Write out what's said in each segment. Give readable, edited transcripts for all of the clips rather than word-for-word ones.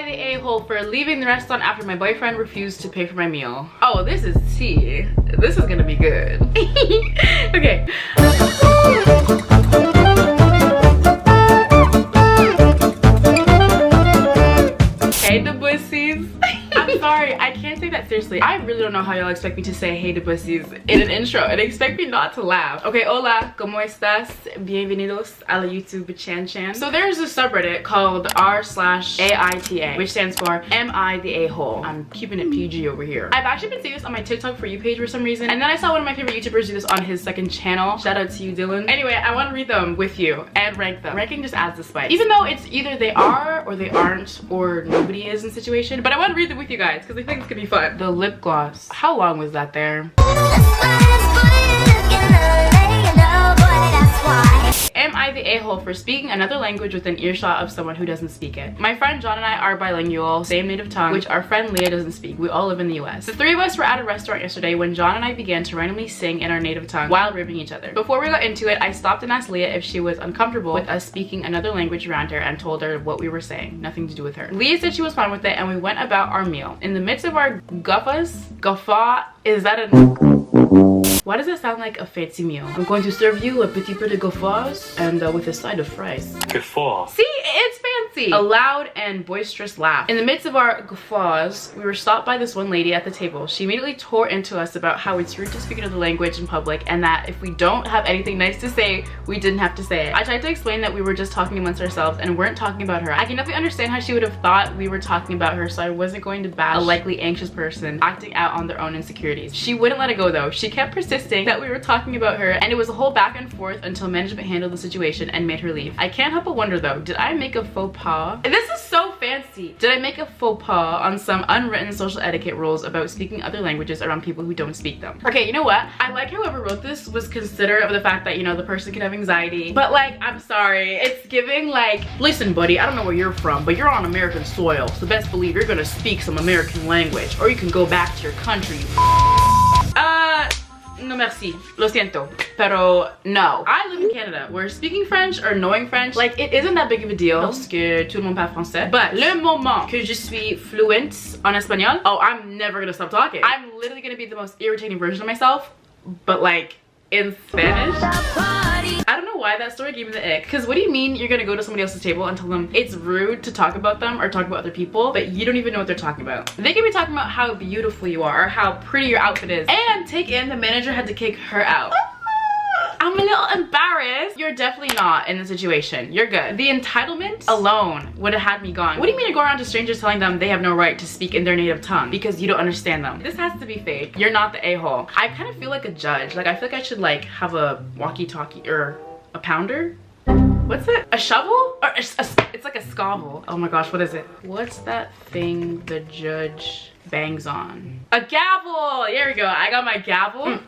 the a-hole for leaving the restaurant after my boyfriend refused to pay for my meal? Oh, this is tea. This is gonna be good. Okay. Hey, the bussies. I'm sorry, I can't take that seriously. I really don't know how y'all expect me to say hey to bussies in an intro and expect me not to laugh. Okay, hola, ¿cómo estás? Bienvenidos a la YouTube chan. So there's a subreddit called r/AITA, which stands for Am I the A-hole? I'm keeping it PG over here. I've actually been seeing this on my TikTok For You page for some reason, and then I saw one of my favorite YouTubers do this on his second channel. Shout out to you, Dylan. Anyway, I want to read them with you and rank them. Ranking just adds the spice. Even though it's either they are or they aren't or nobody is in the situation, but I want to read them with you guys because I think it's gonna be fun. The lip gloss. How long was that there? Am I the a-hole for speaking another language with an earshot of someone who doesn't speak it? My friend John and I are bilingual, same native tongue, which our friend Leah doesn't speak. We all live in the US. The three of us were at a restaurant yesterday when John and I began to randomly sing in our native tongue while ribbing each other. Before we got into it, I stopped and asked Leah if she was uncomfortable with us speaking another language around her and told her what we were saying. Nothing to do with her. Leah said she was fine with it and we went about our meal. In the midst of our guffaw, is that a... Why does it sound like a fancy meal? I'm going to serve you a petit peu de gauffeurs and with a side of fries. Gauffeur. See, it's fancy. A loud and boisterous laugh. In the midst of our gauffeurs, we were stopped by this one lady at the table. She immediately tore into us about how it's rude to speak another language in public and that if we don't have anything nice to say, we didn't have to say it. I tried to explain that we were just talking amongst ourselves and weren't talking about her. I can definitely understand how she would have thought we were talking about her, so I wasn't going to bash a likely anxious person acting out on their own insecurities. She wouldn't let it go though. She kept persisting that we were talking about her and it was a whole back and forth until management handled the situation and made her leave. I can't help but wonder though, did I make a faux pas? This is so fancy. Did I make a faux pas on some unwritten social etiquette rules about speaking other languages around people who don't speak them? Okay, you know what? I like how whoever wrote this was considerate of the fact that, you know, the person could have anxiety, but like, I'm sorry, it's giving like, listen buddy, I don't know where you're from, but you're on American soil, so best believe you're gonna speak some American language or you can go back to your country. No merci, lo siento, pero no. I live in Canada where speaking French or knowing French, like it isn't that big of a deal parce que tout le monde parle français. But le moment que je suis fluent en espagnol, oh, I'm never gonna stop talking. I'm literally gonna be the most irritating version of myself, but like in Spanish. I don't know why that story gave me the ick. Because what do you mean you're gonna go to somebody else's table and tell them it's rude to talk about them or talk about other people, but you don't even know what they're talking about? They could be talking about how beautiful you are or how pretty your outfit is. And take in the manager had to kick her out. I'm a little embarrassed. You're definitely not in the situation. You're good. The entitlement alone would have had me gone. What do you mean to go around to strangers telling them they have no right to speak in their native tongue because you don't understand them? This has to be fake. You're not the a-hole. I kind of feel like a judge. Like I feel like I should like have a walkie-talkie or a pounder. What's it? A shovel? Or it's like a scovel. Oh my gosh, what is it? What's that thing the judge bangs on? A gavel! There we go. I got my gavel.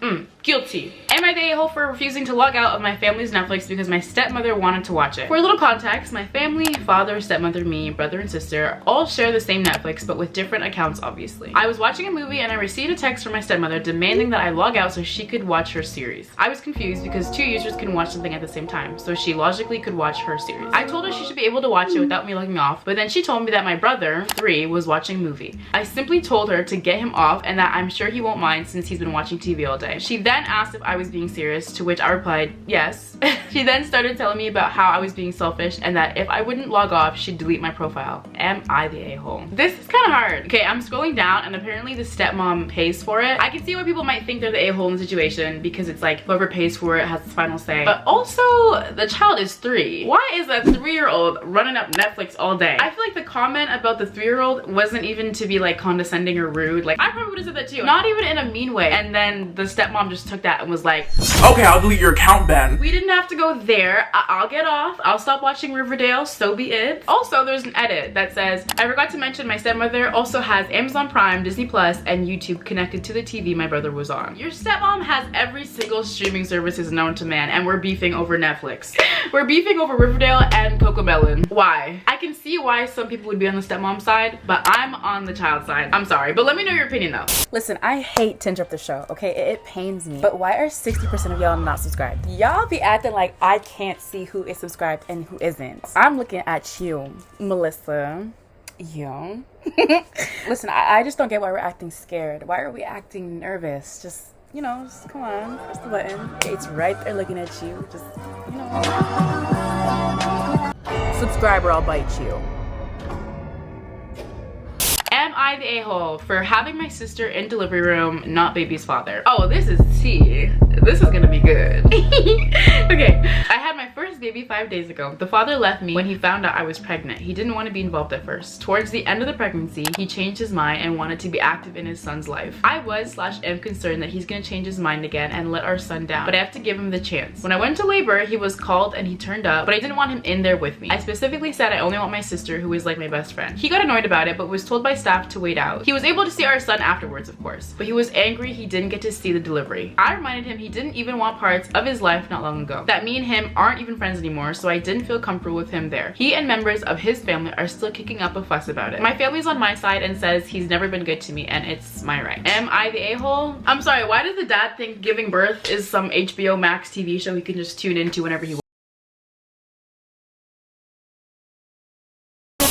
Guilty. Am I the a-hole for refusing to log out of my family's Netflix because my stepmother wanted to watch it? For a little context, my family, father, stepmother, me, brother, and sister all share the same Netflix, but with different accounts, obviously. I was watching a movie and I received a text from my stepmother demanding that I log out so she could watch her series. I was confused because two users can watch something at the same time, so she logically could watch her series. I told her she should be able to watch it without me logging off, but then she told me that my brother, 3, was watching a movie. I simply told her to get him off and that I'm sure he won't mind since he's been watching TV all day. She then asked if I was being serious, to which I replied, yes. She then started telling me about how I was being selfish and that if I wouldn't log off, she'd delete my profile. Am I the a-hole? This is kind of hard. Okay, I'm scrolling down and apparently the stepmom pays for it. I can see why people might think they're the a-hole in the situation because it's like whoever pays for it has the final say. But also, the child is 3. Why is that 3-year-old running up Netflix all day? I feel like the comment about the 3-year-old wasn't even to be like condescending or rude. Like I probably would have said that too. Not even in a mean way. And then the stepmom just took that and was like, okay, I'll delete your account then. We didn't have to go there. I'll get off. I'll stop watching Riverdale, so be it. Also, there's an edit that says, I forgot to mention my stepmother also has Amazon Prime, Disney Plus, and YouTube connected to the TV my brother was on. Your stepmom has every single streaming services known to man, and we're beefing over Netflix. We're beefing over Riverdale and Cocomelon. Why? I can see why some people would be on the stepmom side, but I'm on the child side. I'm sorry, but let me know your opinion though. Listen, I hate to interrupt the show, okay? It pains me. But why are 60% of y'all not subscribed? Y'all be acting like I can't see who is subscribed and who isn't. I'm looking at you, Melissa. Yo. Listen, I just don't get why we're acting scared. Why are we acting nervous? Just, you know, just come on, press the button. It's right there looking at you. Just, you know. Subscribe or I'll bite you. Am I the a-hole for having my sister in delivery room, not baby's father? Oh, this is tea. This is gonna be good. Okay, I had my first baby 5 days ago. The father left me when he found out I was pregnant. He didn't want to be involved at first. Towards the end of the pregnancy, he changed his mind and wanted to be active in his son's life. I am concerned that he's gonna change his mind again and let our son down, but I have to give him the chance. When I went to labor, he was called and he turned up, but I didn't want him in there with me. I specifically said I only want my sister, who is like my best friend. He got annoyed about it, but was told by staff to wait out. He was able to see our son afterwards, of course, but he was angry he didn't get to see the delivery. I reminded him he didn't even want parts of his life not long ago, that me and him aren't even friends anymore, so I didn't feel comfortable with him there. He and members of his family are still kicking up a fuss about it. My family's on my side and says he's never been good to me and it's my right. Am I the a-hole? I'm sorry, why does the dad think giving birth is some HBO Max TV show he can just tune into whenever he wants?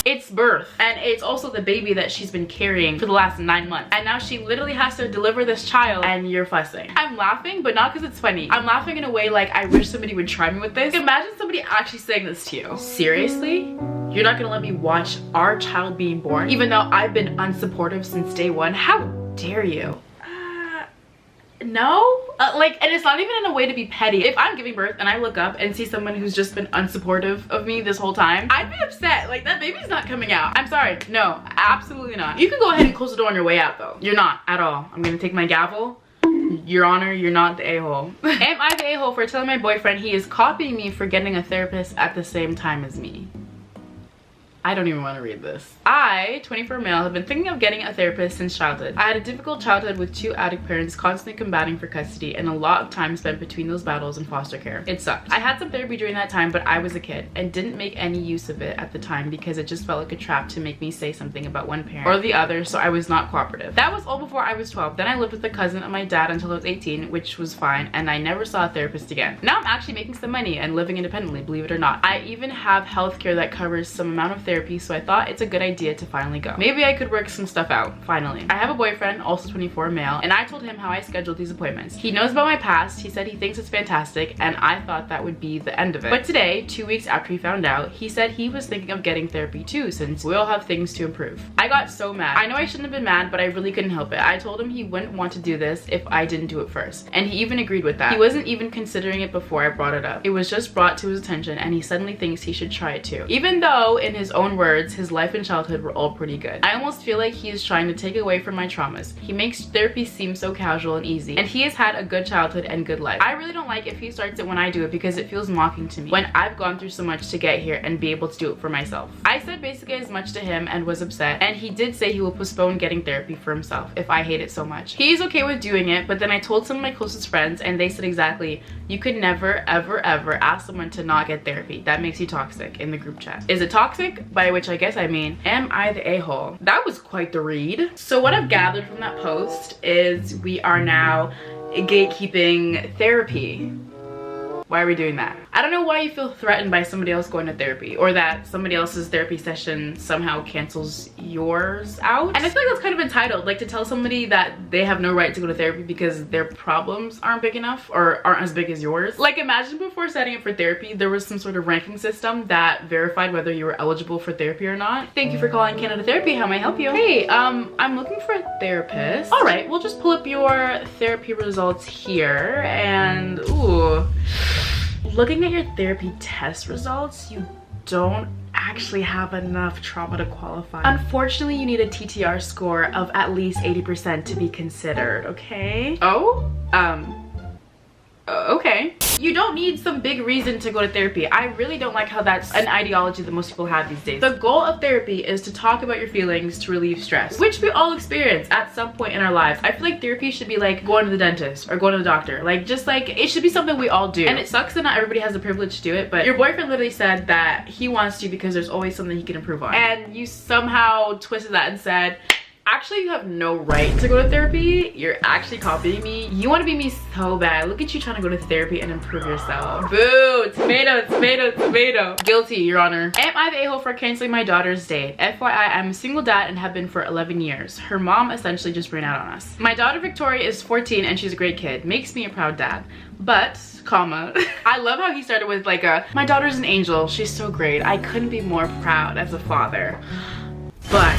It's birth, and it's also the baby that she's been carrying for the last 9 months, and now she literally has to deliver this child and you're fussing. I'm laughing, but not because it's funny. I'm laughing in a way like I wish somebody would try me with this. Imagine somebody actually saying this to you. Seriously? You're not gonna let me watch our child being born even though I've been unsupportive since day one? How dare you? No, and it's not even in a way to be petty. If I'm giving birth and I look up and see someone who's just been unsupportive of me this whole time, I'd be upset. Like, that baby's not coming out. I'm sorry, no, absolutely not. You can go ahead and close the door on your way out though. You're not at all. I'm gonna take my gavel. Your Honor, you're not the a-hole. Am I the a-hole for telling my boyfriend he is copying me for getting a therapist at the same time as me? I don't even want to read this. I, 24 male, have been thinking of getting a therapist since childhood. I had a difficult childhood with 2 addict parents constantly combating for custody and a lot of time spent between those battles in foster care. It sucked. I had some therapy during that time, but I was a kid and didn't make any use of it at the time because it just felt like a trap to make me say something about one parent or the other, so I was not cooperative. That was all before I was 12. Then I lived with a cousin of my dad until I was 18, which was fine, and I never saw a therapist again. Now I'm actually making some money and living independently, believe it or not. I even have healthcare that covers some amount of therapy, so I thought it's a good idea to finally go. Maybe I could work some stuff out, finally. I have a boyfriend, also 24 male, and I told him how I scheduled these appointments. He knows about my past, he said he thinks it's fantastic, and I thought that would be the end of it. But today, 2 weeks after he found out, he said he was thinking of getting therapy too, since we all have things to improve. I got so mad. I know I shouldn't have been mad, but I really couldn't help it. I told him he wouldn't want to do this if I didn't do it first, and he even agreed with that. He wasn't even considering it before I brought it up. It was just brought to his attention, and he suddenly thinks he should try it too. Even though, in his own words, his life and childhood were all pretty good. I almost feel like he is trying to take away from my traumas. He makes therapy seem so casual and easy, and he has had a good childhood and good life. I really don't like if he starts it when I do it because it feels mocking to me when I've gone through so much to get here and be able to do it for myself. I said basically as much to him and was upset, and he did say he will postpone getting therapy for himself if I hate it so much. He's okay with doing it, but then I told some of my closest friends and they said exactly, you could never ever ask someone to not get therapy. That makes you toxic, in the group chat. Is it toxic? By which I guess I mean, am I the a-hole? That was quite the read. So what I've gathered from that post is we are now gatekeeping therapy. Why are we doing that? I don't know why you feel threatened by somebody else going to therapy, or that somebody else's therapy session somehow cancels yours out. And I feel like that's kind of entitled, like to tell somebody that they have no right to go to therapy because their problems aren't big enough or aren't as big as yours. Like, imagine before setting up for therapy, there was some sort of ranking system that verified whether you were eligible for therapy or not. Thank you for calling Canada Therapy. How may I help you? Hey, I'm looking for a therapist. All right, we'll just pull up your therapy results here, and ooh. Looking at your therapy test results, you don't actually have enough trauma to qualify. Unfortunately, you need a TTR score of at least 80% to be considered, okay? Oh? Okay. You don't need some big reason to go to therapy. I really don't like how that's an ideology that most people have these days. The goal of therapy is to talk about your feelings to relieve stress, which we all experience at some point in our lives. I feel like therapy should be like going to the dentist or going to the doctor. Like, just like, it should be something we all do. And it sucks that not everybody has the privilege to do it, but your boyfriend literally said that he wants to because there's always something he can improve on. And you somehow twisted that and said, Actually, you have no right to go to therapy. You're actually copying me. You want to be me so bad. Look at you trying to go to therapy and improve yourself. Boo, tomato, tomato, tomato. Guilty, Your Honor. Am I the a-hole for canceling my daughter's date? FYI, I'm a single dad and have been for 11 years. Her mom essentially just ran out on us. My daughter Victoria is 14 and she's a great kid. Makes me a proud dad. But, comma, I love how he started with like my daughter's an angel. She's so great. I couldn't be more proud as a father. But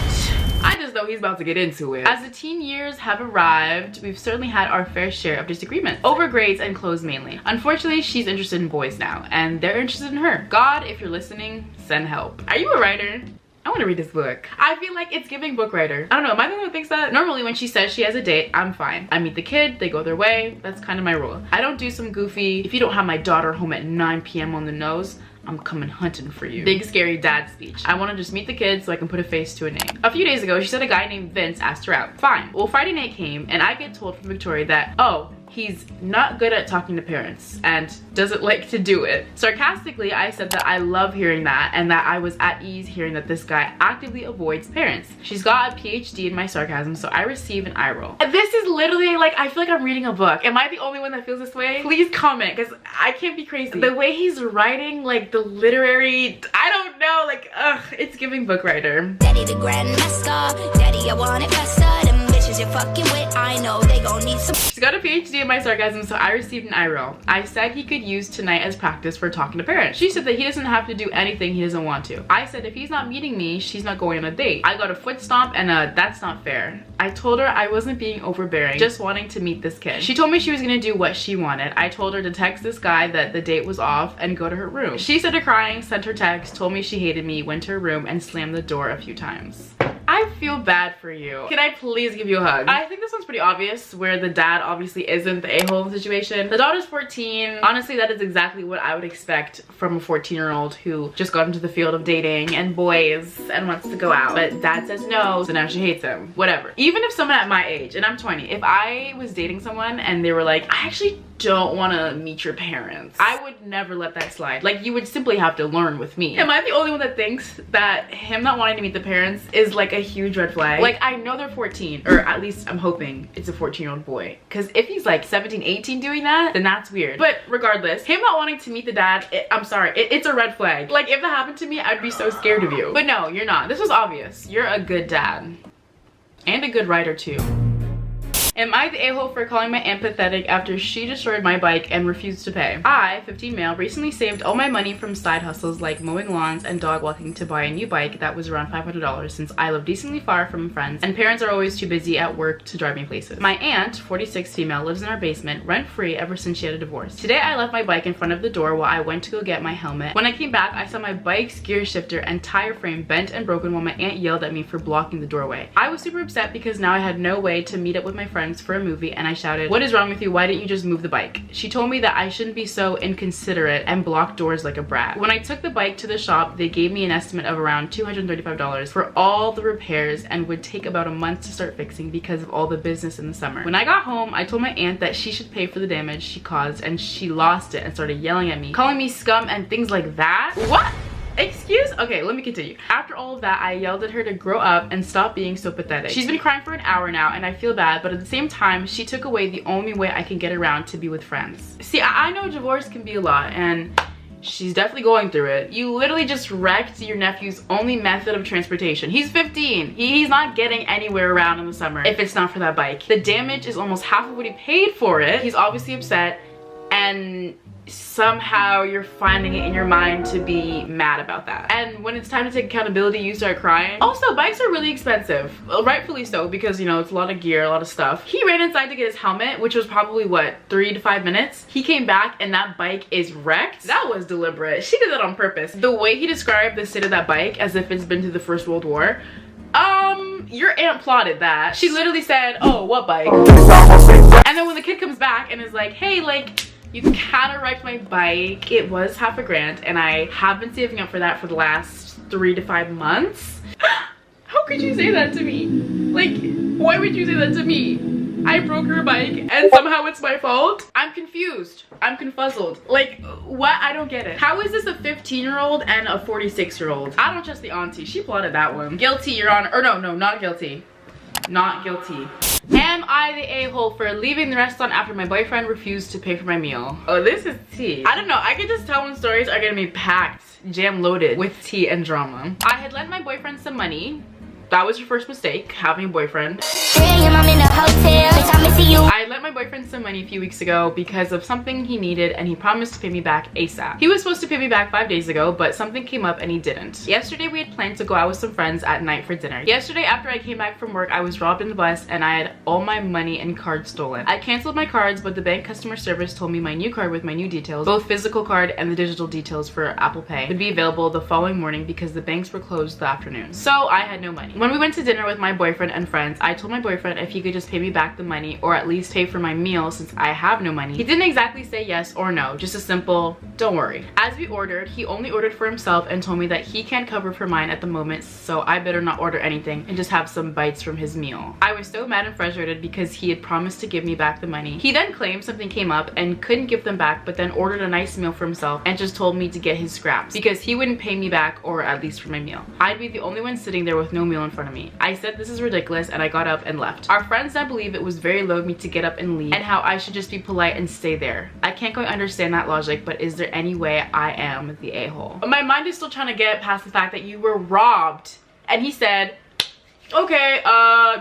I just know he's about to get into it. As the teen years have arrived, we've certainly had our fair share of disagreements over grades and clothes mainly. Unfortunately, she's interested in boys now and they're interested in her. God, if you're listening, send help. Are you a writer? I want to read this book. I feel like it's giving book writer. I don't know, am I the one who thinks that? Normally when she says she has a date, I'm fine. I meet the kid, they go their way. That's kind of my rule. I don't do some goofy, if you don't have my daughter home at 9 p.m. on the nose, I'm coming hunting for you. Big scary dad speech. I want to just meet the kids so I can put a face to a name. A few days ago, she said a guy named Vince asked her out. Fine. Well, Friday night came and I get told from Victoria that, oh, he's not good at talking to parents and doesn't like to do it. Sarcastically, I said that I love hearing that and that I was at ease hearing that this guy actively avoids parents. She's got a PhD in my sarcasm, so I receive an eye roll. This is literally like, I feel like I'm reading a book. Am I the only one that feels this way? Please comment, because I can't be crazy. The way he's writing, like the literary, I don't know, like, ugh, it's giving book writer. Daddy the grand mascot, daddy I want it faster. Them bitches you're fucking with, I know they gon' need some. She's got a PhD in my sarcasm, so I received an eye roll. I said he could use tonight as practice for talking to parents. She said that he doesn't have to do anything he doesn't want to. I said if he's not meeting me, she's not going on a date. I got a foot stomp and that's not fair. I told her I wasn't being overbearing, just wanting to meet this kid. She told me she was gonna do what she wanted. I told her to text this guy that the date was off and go to her room. She started crying, sent her text, told me she hated me, went to her room and slammed the door a few times. I feel bad for you. Can I please give you a hug? I think this one's pretty obvious, where the dad obviously isn't the a-hole situation. The daughter's 14. Honestly, that is exactly what I would expect from a 14-year-old who just got into the field of dating and boys and wants to go out. But dad says no, so now she hates him. Whatever. Even if someone at my age, and I'm 20, if I was dating someone and they were like, I actually don't want to meet your parents, I would never let that slide. Like, you would simply have to learn with me. Am I the only one that thinks that him not wanting to meet the parents is like a huge red flag? Like, I know they're 14, or at least I'm hoping it's a 14-year-old boy, because if he's like 17, 18 doing that, then that's weird. But regardless, him not wanting to meet the dad, I'm sorry, it's a red flag. Like, if that happened to me, I'd be so scared of you. But no, you're not. This was obvious. You're a good dad and a good writer too. Am I the a-hole for calling my aunt pathetic after she destroyed my bike and refused to pay? I, 15 male, recently saved all my money from side hustles like mowing lawns and dog walking to buy a new bike that was around $500 since I live decently far from friends and parents are always too busy at work to drive me places. My aunt, 46 female, lives in our basement rent-free ever since she had a divorce. Today I left my bike in front of the door while I went to go get my helmet. When I came back, I saw my bike's gear shifter and tire frame bent and broken while my aunt yelled at me for blocking the doorway. I was super upset because now I had no way to meet up with my friends for a movie and I shouted, "What is wrong with you? Why didn't you just move the bike?" She told me that I shouldn't be so inconsiderate and block doors like a brat. When I took the bike to the shop, they gave me an estimate of around $235 for all the repairs and would take about a month to start fixing because of all the business in the summer. When I got home, I told my aunt that she should pay for the damage she caused and she lost it and started yelling at me, calling me scum and things like that. What? Excuse? Okay, let me continue. After all of that, I yelled at her to grow up and stop being so pathetic. She's been crying for an hour now and I feel bad, but at the same time, she took away the only way I can get around to be with friends. See, I know divorce can be a lot and she's definitely going through it. You literally just wrecked your nephew's only method of transportation. He's 15. He's not getting anywhere around in the summer if it's not for that bike. The damage is almost half of what he paid for it. He's obviously upset and somehow you're finding it in your mind to be mad about that. And when it's time to take accountability, you start crying. Also, bikes are really expensive. Well, rightfully so, because you know, it's a lot of gear, a lot of stuff. He ran inside to get his helmet, which was probably what, 3 to 5 minutes. He came back and that bike is wrecked. That was deliberate. She did that on purpose. The way he described the state of that bike as if it's been to the First World War, your aunt plotted that. She literally said, "Oh, what bike?" And then when the kid comes back and is like, "Hey, like, you kind of wrecked my bike. It was half a grand and I have been saving up for that for the last 3 to 5 months. How could you say that to me? Like, why would you say that to me? I broke her bike and somehow it's my fault? I'm confused. I'm confuzzled. Like, what? I don't get it. How is this a 15-year-old and a 46-year-old? I don't trust the auntie. She plotted that one. Guilty, Your Honor. Or no, not guilty. Not guilty. Am I the a-hole for leaving the restaurant after my boyfriend refused to pay for my meal? Oh, this is tea. I don't know, I could just tell when stories are gonna be packed, jam loaded with tea and drama. I had lent my boyfriend some money. That was your first mistake, having a boyfriend. I lent my boyfriend some money a few weeks ago because of something he needed and he promised to pay me back ASAP. He was supposed to pay me back 5 days ago, but something came up and he didn't. Yesterday we had planned to go out with some friends at night for dinner. Yesterday after I came back from work, I was robbed in the bus and I had all my money and cards stolen. I canceled my cards, but the bank customer service told me my new card with my new details, both physical card and the digital details for Apple Pay, would be available the following morning because the banks were closed the afternoon. So I had no money. When we went to dinner with my boyfriend and friends, I told my boyfriend if he could just pay me back the money or at least pay for my meal since I have no money. He didn't exactly say yes or no, just a simple don't worry. As we ordered, he only ordered for himself and told me that he can't cover for mine at the moment, so I better not order anything and just have some bites from his meal. I was so mad and frustrated because he had promised to give me back the money. He then claimed something came up and couldn't give them back, but then ordered a nice meal for himself and just told me to get his scraps because he wouldn't pay me back or at least for my meal. I'd be the only one sitting there with no meal in front of me. I said this is ridiculous and I got up and left. Our friends now believe it was very low of me to get up and leave and how I should just be polite and stay there. I can't quite understand that logic, but is there any way I am the a-hole? My mind is still trying to get past the fact that you were robbed and he said, okay,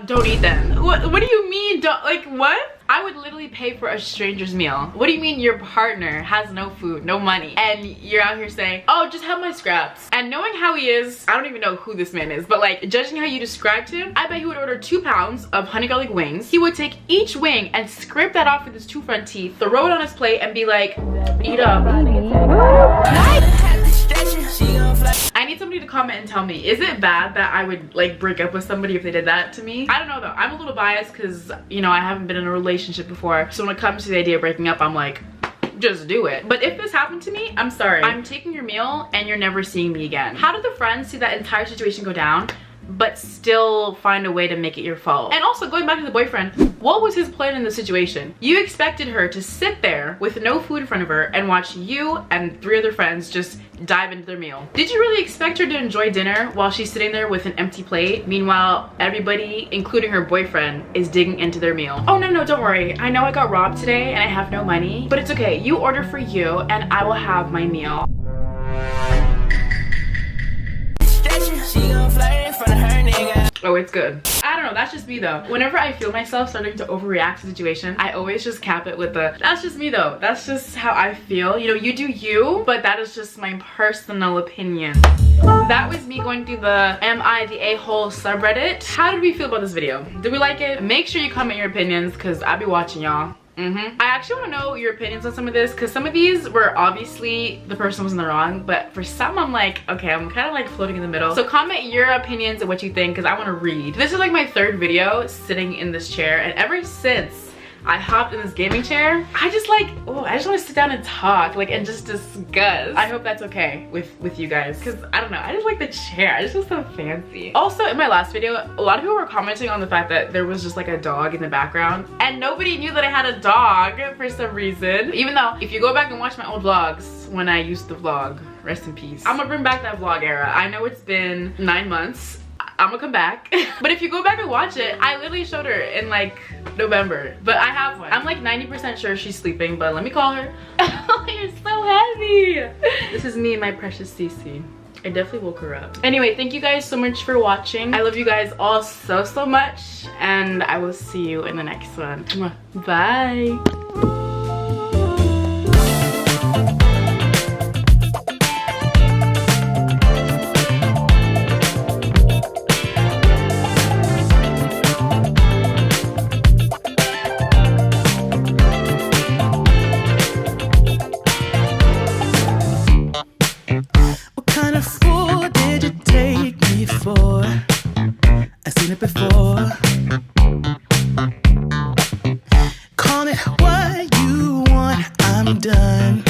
don't eat then. What do you mean don't, like what? I would literally pay for a stranger's meal. What do you mean your partner has no food, no money, and you're out here saying, oh, just have my scraps? And knowing how he is, I don't even know who this man is, but like judging how you described him, I bet he would order 2 pounds of honey garlic wings. He would take each wing and scrape that off with his 2 front teeth, throw it on his plate and be like, eat up. I need somebody to comment and tell me, is it bad that I would like break up with somebody if they did that to me? I don't know though. I'm a little biased because, you know, I haven't been in a relationship before. So when it comes to the idea of breaking up, I'm like, just do it. But if this happened to me, I'm sorry. I'm taking your meal and you're never seeing me again. How did the friends see that entire situation go down but still find a way to make it your fault? And also going back to the boyfriend, what was his plan in the situation? You expected her to sit there with no food in front of her and watch you and 3 other friends just dive into their meal. Did you really expect her to enjoy dinner while she's sitting there with an empty plate? Meanwhile, everybody, including her boyfriend, is digging into their meal. Oh no, don't worry. I know I got robbed today and I have no money, but it's okay. You order for you and I will have my meal. Oh, it's good. I don't know, that's just me though. Whenever I feel myself starting to overreact to the situation, I always just cap it with the, that's just me though. That's just how I feel. You know, you do you, but that is just my personal opinion. That was me going through the Am I the A-hole subreddit. How did we feel about this video? Did we like it? Make sure you comment your opinions because I'll be watching y'all. I actually want to know your opinions on some of this because some of these were obviously the person was in the wrong, but for some I'm like, okay, I'm kind of like floating in the middle. So comment your opinions and what you think because I want to read. This is like my 3rd video sitting in this chair, and ever since I hopped in this gaming chair, I just like, oh, I just want to sit down and talk, like, and just discuss. I hope that's okay with you guys, because I don't know, I just like the chair. I just feel so fancy. Also, in my last video, a lot of people were commenting on the fact that there was just like a dog in the background, and nobody knew that I had a dog for some reason. Even though, if you go back and watch my old vlogs, when I used to vlog, rest in peace. I'm gonna bring back that vlog era. I know it's been 9 months. I'm gonna come back. But if you go back and watch it, I literally showed her in like November, but I have one. I'm like 90% sure she's sleeping, but let me call her. Oh, you're so heavy. This is me and my precious Cece. I definitely woke her up. Anyway, thank you guys so much for watching. I love you guys all so much, and I will see you in the next one. Bye. I've seen it before. Call it what you want, I'm done.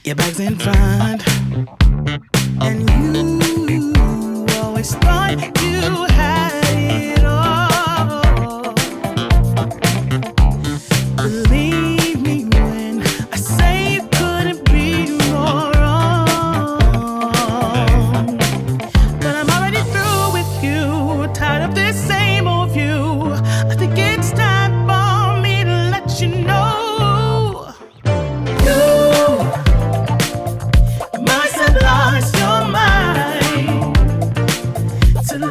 Your bag's in front, and you always thought you had it.